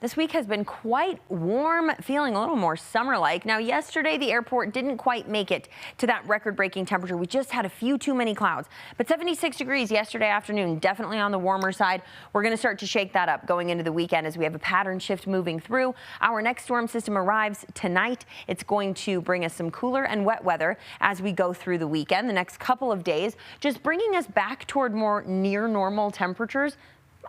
This week has been quite warm, feeling a little more summer-like. Now, yesterday, the airport didn't quite make it to that record-breaking temperature. We just had a few too many clouds. But 76 degrees yesterday afternoon, definitely on the warmer side. We're going to start to shake that up going into the weekend as we have a pattern shift moving through. Our next storm system arrives tonight. It's going to bring us some cooler and wet weather as we go through the weekend. The next couple of days, just bringing us back toward more near normal temperatures.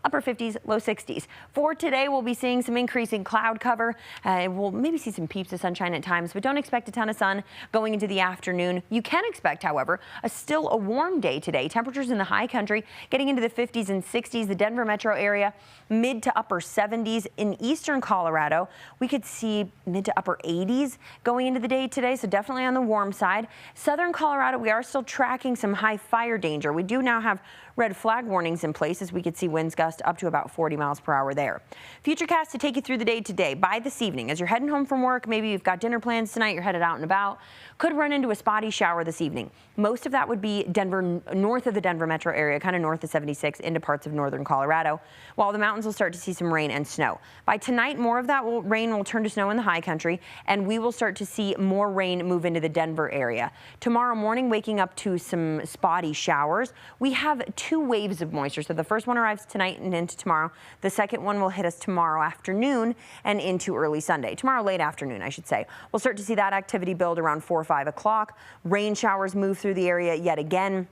Upper 50s, low 60s. For today, we'll be seeing some increasing cloud cover. We'll maybe see some peeps of sunshine at times, but don't expect a ton of sun going into the afternoon. You can expect, however, still a warm day today. Temperatures in the high country getting into the 50s and 60s. The Denver metro area, mid to upper 70s. In eastern Colorado, we could see mid to upper 80s going into the day today, so definitely on the warm side. Southern Colorado, we are still tracking some high fire danger. We do now have red flag warnings in place as we could see winds gust up to about 40 miles per hour there. Futurecast to take you through the day today. By this evening, as you're heading home from work, maybe you've got dinner plans tonight, you're headed out and about, could run into a spotty shower this evening. Most of that would be Denver, north of the Denver metro area, kind of north of 76 into parts of northern Colorado, while the mountains will start to see some rain and snow. By tonight, more of that rain will turn to snow in the high country, and we will start to see more rain move into the Denver area. Tomorrow morning, waking up to some spotty showers. We have two waves of moisture. So the first one arrives tonight and into tomorrow. The second one will hit us tomorrow afternoon and into early Sunday. Tomorrow late afternoon, I should say. We'll start to see that activity build around 4 or 5 o'clock. Rain showers move through the area yet again.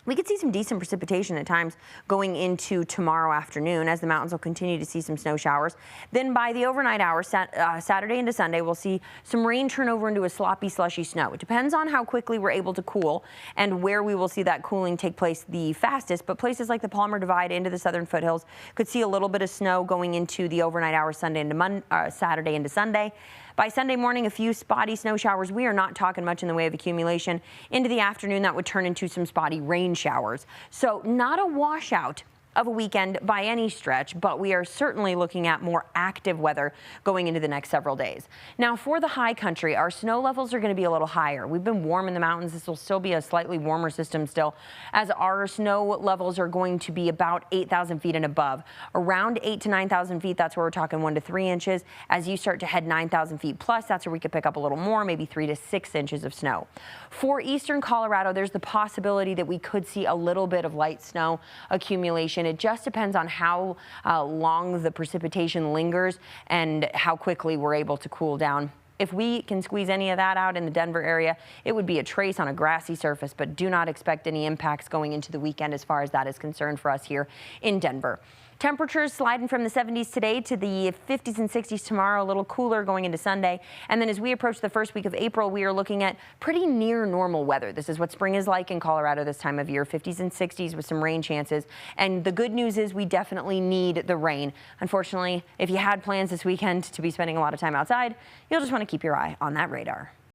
We could see some decent precipitation at times going into tomorrow afternoon as the mountains will continue to see some snow showers. Then by the overnight hours, Saturday into Sunday, we'll see some rain turn over into a sloppy, slushy snow. It depends on how quickly we're able to cool and where we will see that cooling take place the fastest. But places like the Palmer Divide into the southern foothills could see a little bit of snow going into the overnight hours Saturday into Sunday. By Sunday morning, a few spotty snow showers. We are not talking much in the way of accumulation. Into the afternoon, that would turn into some spotty rain showers. So not a washout of a weekend by any stretch, but we are certainly looking at more active weather going into the next several days. Now, for the high country, our snow levels are going to be a little higher. We've been warm in the mountains. This will still be a slightly warmer system still, as our snow levels are going to be about 8,000 feet and above. Around 8,000 to 9,000 feet, that's where we're talking 1 to 3 inches. As you start to head 9,000 feet plus, that's where we could pick up a little more, maybe 3 to 6 inches of snow. For eastern Colorado, there's the possibility that we could see a little bit of light snow accumulation. It just depends on how long the precipitation lingers and how quickly we're able to cool down. If we can squeeze any of that out in the Denver area, it would be a trace on a grassy surface, but do not expect any impacts going into the weekend as far as that is concerned for us here in Denver. Temperatures sliding from the 70s today to the 50s and 60s tomorrow, a little cooler going into Sunday. And then as we approach the first week of April, we are looking at pretty near normal weather. This is what spring is like in Colorado this time of year, 50s and 60s with some rain chances. And the good news is we definitely need the rain. Unfortunately, if you had plans this weekend to be spending a lot of time outside, you'll just want to keep your eye on that radar.